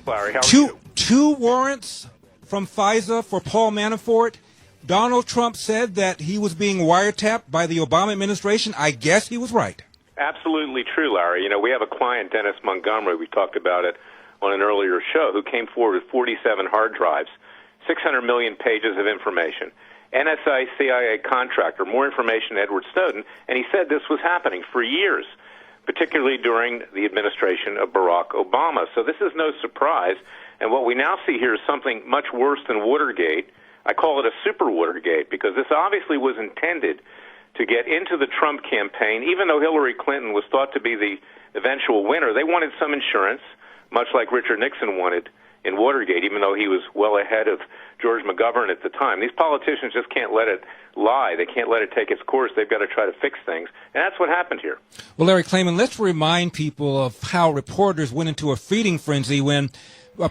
Larry. How are you? Two warrants from FISA for Paul Manafort. Donald Trump said that he was being wiretapped by the Obama administration. I guess he was right. Absolutely true, Larry. You know, we have a client, Dennis Montgomery, we talked about it on an earlier show, who came forward with 47 hard drives, 600 million pages of information. NSA, CIA contractor, more information than Edward Snowden, and he said this was happening for years, particularly during the administration of Barack Obama. So this is no surprise, and what we now see here is something much worse than Watergate. I call it a super Watergate because this obviously was intended to get into the Trump campaign. Even though Hillary Clinton was thought to be the eventual winner, they wanted some insurance, much like Richard Nixon wanted in Watergate, even though he was well ahead of George McGovern at the time. These politicians just can't let it lie. They can't let it take its course. They've got to try to fix things. And that's what happened here. Well, Larry Klayman, let's remind people of how reporters went into a feeding frenzy when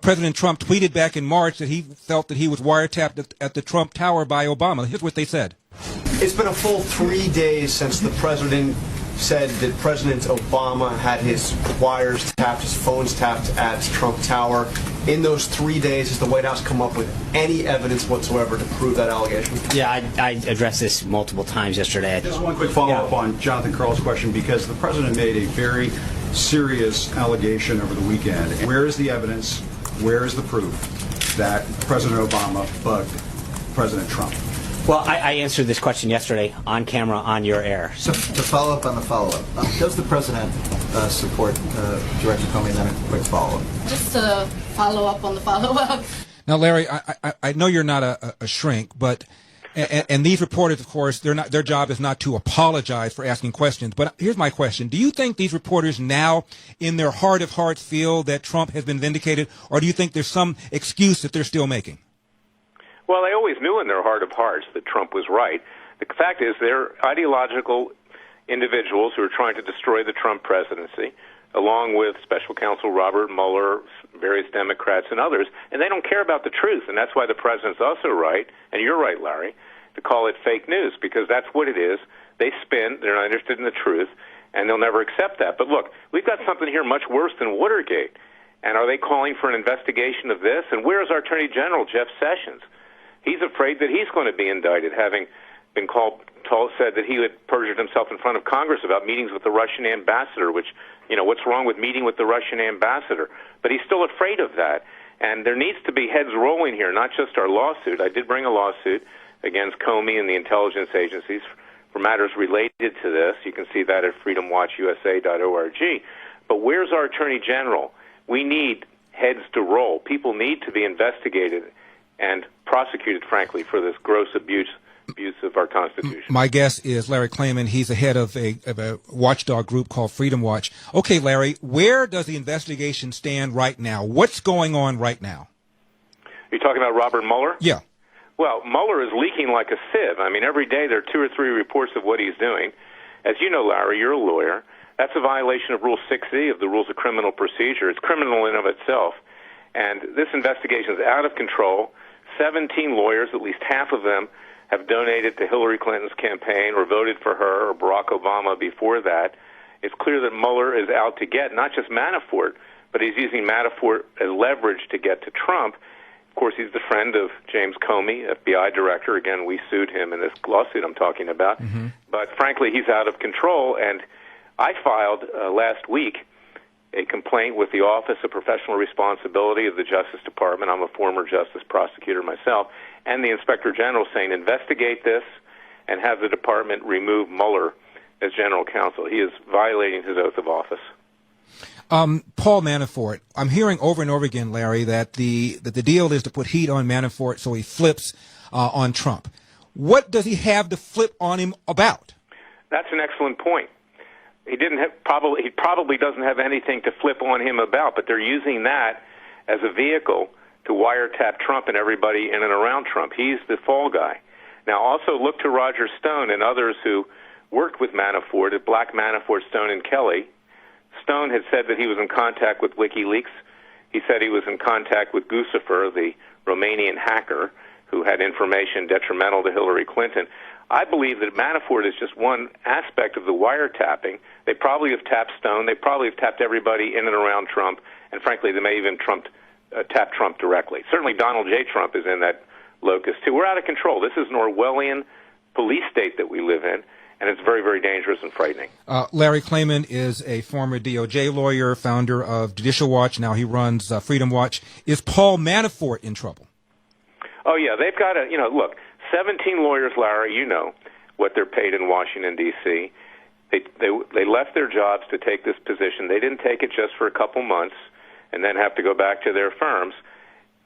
President Trump tweeted back in March that he felt that he was wiretapped at the Trump Tower by Obama. Here's what they said. It's been a full 3 days since the president said that President Obama had his wires tapped, his phones tapped at Trump Tower. In those 3 days, has the White House come up with any evidence whatsoever to prove that allegation? Yeah, I addressed this multiple times yesterday. Just one quick follow-up on Jonathan Karl's question, because the president made a very serious allegation over the weekend. Where is the evidence, where is the proof that President Obama bugged President Trump? Well, I answered this question yesterday on camera on your air. So to follow up on the follow-up, does the president support Director Comey? And then a quick follow-up. Just to follow up on the follow-up. Now, Larry, I know you're not a shrink, but and these reporters, of course, their job is not to apologize for asking questions. But here's my question: do you think these reporters now, in their heart of hearts, feel that Trump has been vindicated, or do you think there's some excuse that they're still making? Well, they always knew in their heart of hearts that Trump was right. The fact is they're ideological individuals who are trying to destroy the Trump presidency, along with Special Counsel Robert Mueller, various Democrats, and others, and they don't care about the truth. And that's why the president's also right, and you're right, Larry, to call it fake news, because that's what it is. They spin, they're not interested in the truth, and they'll never accept that. But look, we've got something here much worse than Watergate. And are they calling for an investigation of this? And where is our Attorney General, Jeff Sessions? He's afraid that he's going to be indicted, having been said that he had perjured himself in front of Congress about meetings with the Russian ambassador, which, you know, what's wrong with meeting with the Russian ambassador? But he's still afraid of that. And there needs to be heads rolling here, not just our lawsuit. I did bring a lawsuit against Comey and the intelligence agencies for matters related to this. You can see that at freedomwatchusa.org. But where's our Attorney General? We need heads to roll. People need to be investigated and prosecuted, frankly, for this gross abuse of our Constitution. My guess is Larry Klayman. He's the head of a watchdog group called Freedom Watch. Okay, Larry, where does the investigation stand right now? What's going on right now? You're talking about Robert Mueller? Yeah. Well, Mueller is leaking like a sieve. I mean, every day there are 2 or 3 reports of what he's doing. As you know, Larry, you're a lawyer. That's a violation of Rule 6E of the Rules of Criminal Procedure. It's criminal in of itself. And this investigation is out of control. 17 lawyers, at least half of them, have donated to Hillary Clinton's campaign or voted for her or Barack Obama before that. It's clear that Mueller is out to get not just Manafort, but he's using Manafort as leverage to get to Trump. Of course, he's the friend of James Comey, FBI director. Again, we sued him in this lawsuit I'm talking about. Mm-hmm. But frankly, he's out of control. And I filed last week a complaint with the Office of Professional Responsibility of the Justice Department. I'm a former justice prosecutor myself, and the Inspector General saying investigate this and have the department remove Mueller as general counsel. He is violating his oath of office. Paul Manafort, I'm hearing over and over again, Larry, that the deal is to put heat on Manafort so he flips on Trump. What does he have to flip on him about? That's an excellent point. He probably doesn't have anything to flip on him about, but they're using that as a vehicle to wiretap Trump and everybody in and around Trump. He's the fall guy. Now, also look to Roger Stone and others who worked with Manafort at Black Manafort, Stone, and Kelly. Stone had said that he was in contact with WikiLeaks. He said he was in contact with Guccifer, the Romanian hacker, who had information detrimental to Hillary Clinton. I believe that Manafort is just one aspect of the wiretapping. They probably have tapped Stone. They probably have tapped everybody in and around Trump. And frankly, they may even tap Trump directly. Certainly Donald J. Trump is in that locus, too. We're out of control. This is an Orwellian police state that we live in, and it's very, very dangerous and frightening. Larry Klayman is a former DOJ lawyer, founder of Judicial Watch. Now he runs Freedom Watch. Is Paul Manafort in trouble? Oh, yeah. They've got to, look, 17 lawyers, Larry, you know what they're paid in Washington, D.C. They left their jobs to take this position. They didn't take it just for a couple months and then have to go back to their firms.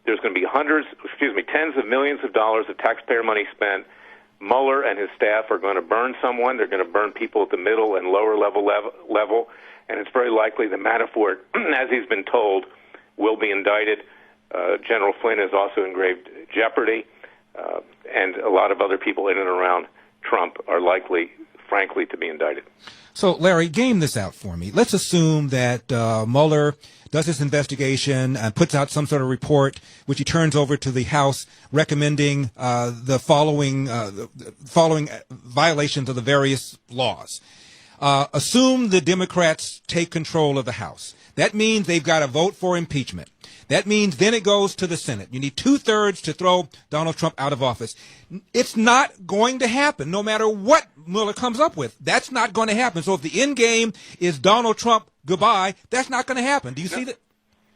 There's going to be tens of millions of dollars of taxpayer money spent. Mueller and his staff are going to burn someone. They're going to burn people at the middle and lower level, and it's very likely that Manafort, as he's been told, will be indicted. General Flynn is also in grave jeopardy, and a lot of other people in and around Trump are likely, frankly, to be indicted. So, Larry, game this out for me. Let's assume that Mueller does this investigation and puts out some sort of report, which he turns over to the House, recommending the following violations of the various laws. Assume the Democrats take control of the House. That means they've got to vote for impeachment. That means then it goes to the Senate. You need 2/3 to throw Donald Trump out of office. It's not going to happen, no matter what Mueller comes up with. That's not going to happen. So if the end game is Donald Trump, goodbye, that's not going to happen. Do you see that?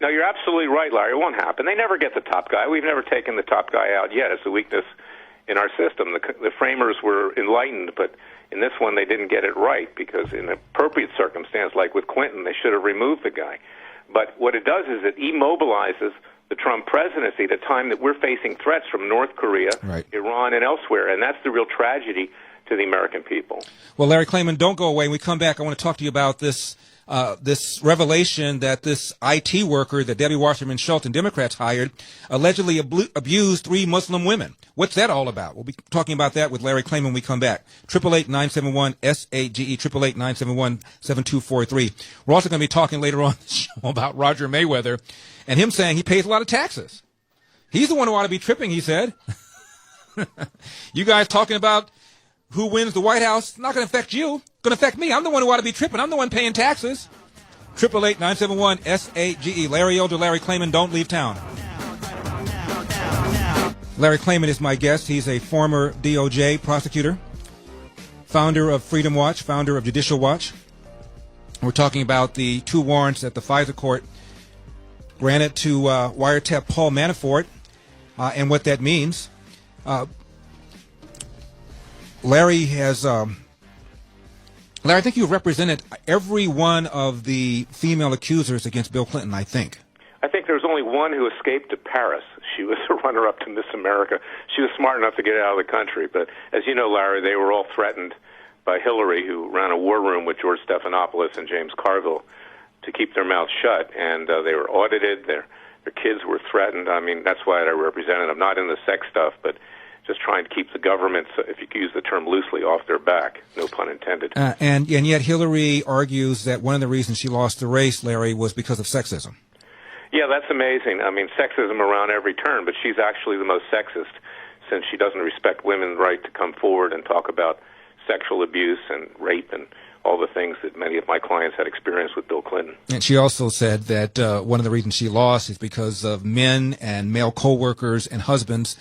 No, you're absolutely right, Larry. It won't happen. They never get the top guy. We've never taken the top guy out yet. It's a weakness in our system. The framers were enlightened, but in this one they didn't get it right, because in an appropriate circumstance, like with Clinton, they should have removed the guy. But what it does is it immobilizes the Trump presidency at a time that we're facing threats from North Korea, right, Iran, and elsewhere. And that's the real tragedy to the American people. Well, Larry Klayman, don't go away. When we come back, I want to talk to you about this revelation that this IT worker that Debbie Wasserman Schultz and Democrats hired allegedly abused 3 Muslim women. What's that all about? We'll be talking about that with Larry Klayman when we come back. 888-971-SAGE, 888-971-7243. We're also going to be talking later on the show about Roger Mayweather and him saying he pays a lot of taxes. He's the one who ought to be tripping, he said. You guys talking about who wins the White House, not going to affect you. It's going to affect me. I'm the one who ought to be tripping. I'm the one paying taxes. 888-971-SAGE. Larry Elder, Larry Klayman, don't leave town. Larry Klayman is my guest. He's a former DOJ prosecutor, founder of Freedom Watch, founder of Judicial Watch. We're talking about the 2 warrants that the FISA court granted to wiretap Paul Manafort and what that means. Larry has, Larry, I think you've represented every one of the female accusers against Bill Clinton, I think. I think there's only one who escaped to Paris. She was a runner-up to Miss America. She was smart enough to get out of the country. But as you know, Larry, they were all threatened by Hillary, who ran a war room with George Stephanopoulos and James Carville to keep their mouths shut. And they were audited. Their kids were threatened. I mean, that's why I represented them, not in the sex stuff, but just trying to keep the government, if you could use the term loosely, off their back, no pun intended. And yet Hillary argues that one of the reasons she lost the race, Larry, was because of sexism. Yeah, that's amazing. I mean, sexism around every turn, but she's actually the most sexist, since she doesn't respect women's right to come forward and talk about sexual abuse and rape and all the things that many of my clients had experienced with Bill Clinton. And she also said that one of the reasons she lost is because of men and male co-workers and husbands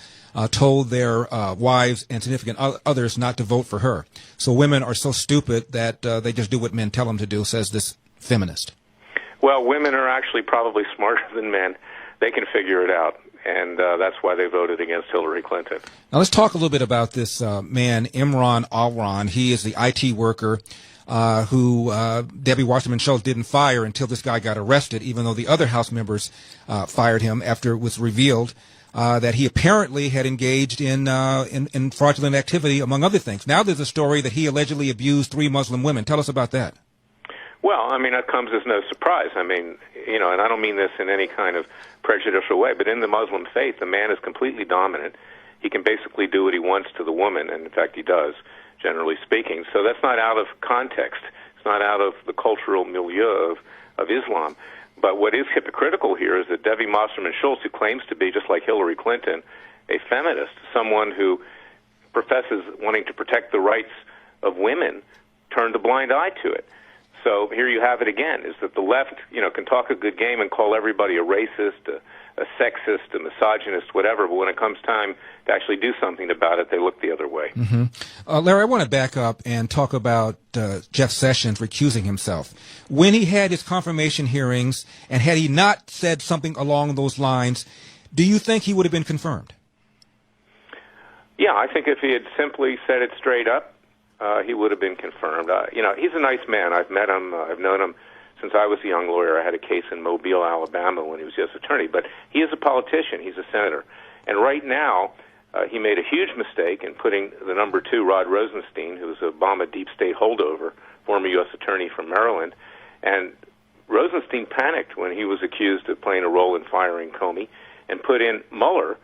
told their wives and significant others not to vote for her. So women are so stupid that they just do what men tell them to do, says this feminist. Well, women are actually probably smarter than men. They can figure it out, and that's why they voted against Hillary Clinton. Now let's talk a little bit about this man, Imran Alran. He is the IT worker who Debbie Wasserman Schultz didn't fire until this guy got arrested, even though the other House members fired him after it was revealed that he apparently had engaged in fraudulent activity, among other things. Now there's a story that he allegedly abused 3 Muslim women. Tell us about that. Well, I mean, that comes as no surprise. I mean, and I don't mean this in any kind of prejudicial way, but in the Muslim faith, the man is completely dominant. He can basically do what he wants to the woman, and in fact he does, generally speaking. So that's not out of context. It's not out of the cultural milieu of Islam. But what is hypocritical here is that Debbie Wasserman Schultz, who claims to be, just like Hillary Clinton, a feminist, someone who professes wanting to protect the rights of women, turned a blind eye to it. So here you have it again, is that the left, can talk a good game and call everybody a racist, a sexist, a misogynist, whatever, but when it comes time to actually do something about it, they look the other way. Larry, I want to back up and talk about Jeff Sessions recusing himself. When he had his confirmation hearings, and had he not said something along those lines, do you think he would have been confirmed? Yeah, I think if he had simply said it straight up, he would have been confirmed. He's a nice man. I've met him. I've known him since I was a young lawyer. I had a case in Mobile, Alabama, when he was U.S. attorney. But he is a politician. He's a senator. And right now, he made a huge mistake in putting the number 2, Rod Rosenstein, who was an Obama deep state holdover, former U.S. attorney from Maryland. And Rosenstein panicked when he was accused of playing a role in firing Comey, and put in Mueller,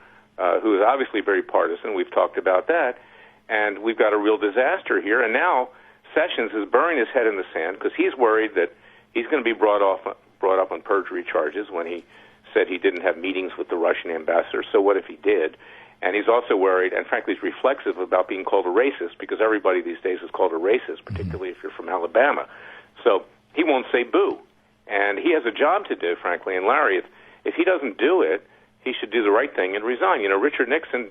who is obviously very partisan. We've talked about that. And we've got a real disaster here. And now Sessions is burying his head in the sand because he's worried that he's going to be brought up on perjury charges when he said he didn't have meetings with the Russian ambassador. So what if he did? And he's also worried, and frankly he's reflexive about being called a racist, because everybody these days is called a racist, particularly if you're from Alabama. So he won't say boo. And he has a job to do, frankly. And Larry, if he doesn't do it, he should do the right thing and resign. Richard Nixon,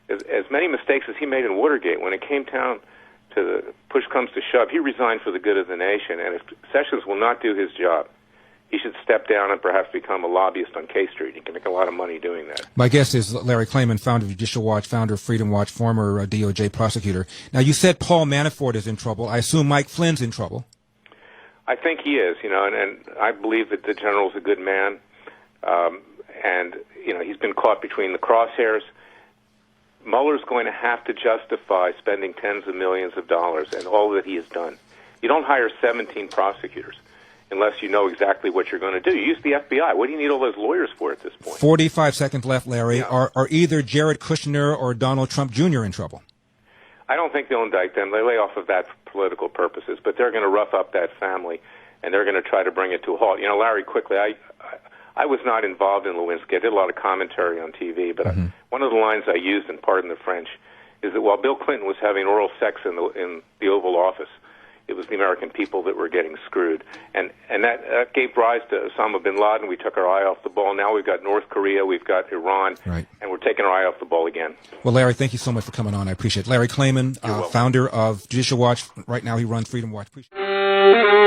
as many mistakes as he made in Watergate, when it came down to the push comes to shove, he resigned for the good of the nation. And if Sessions will not do his job, he should step down and perhaps become a lobbyist on K Street. He can make a lot of money doing that. My guest is Larry Klayman, founder of Judicial Watch, founder of Freedom Watch, former DOJ prosecutor. Now, you said Paul Manafort is in trouble. I assume Mike Flynn's in trouble. I think he is, and I believe that the general's a good man. And he's been caught between the crosshairs. Mueller's going to have to justify spending tens of millions of dollars and all that he has done. You don't hire 17 prosecutors unless you know exactly what you're going to do. You use the FBI. What do you need all those lawyers for at this point? 45 seconds left, Larry. Yeah. Are either Jared Kushner or Donald Trump Jr. in trouble? I don't think they'll indict them. They lay off of that for political purposes, but they're going to rough up that family, and they're going to try to bring it to a halt. Larry, quickly, I was not involved in Lewinsky. I did a lot of commentary on TV, but one of the lines I used, and pardon the French, is that while Bill Clinton was having oral sex in the Oval Office, it was the American people that were getting screwed. And that gave rise to Osama bin Laden. We took our eye off the ball. Now we've got North Korea, we've got Iran, right, and we're taking our eye off the ball again. Well, Larry, thank you so much for coming on. I appreciate it. Larry Klayman, founder of Judicial Watch. Right now he runs Freedom Watch. Appreciate it.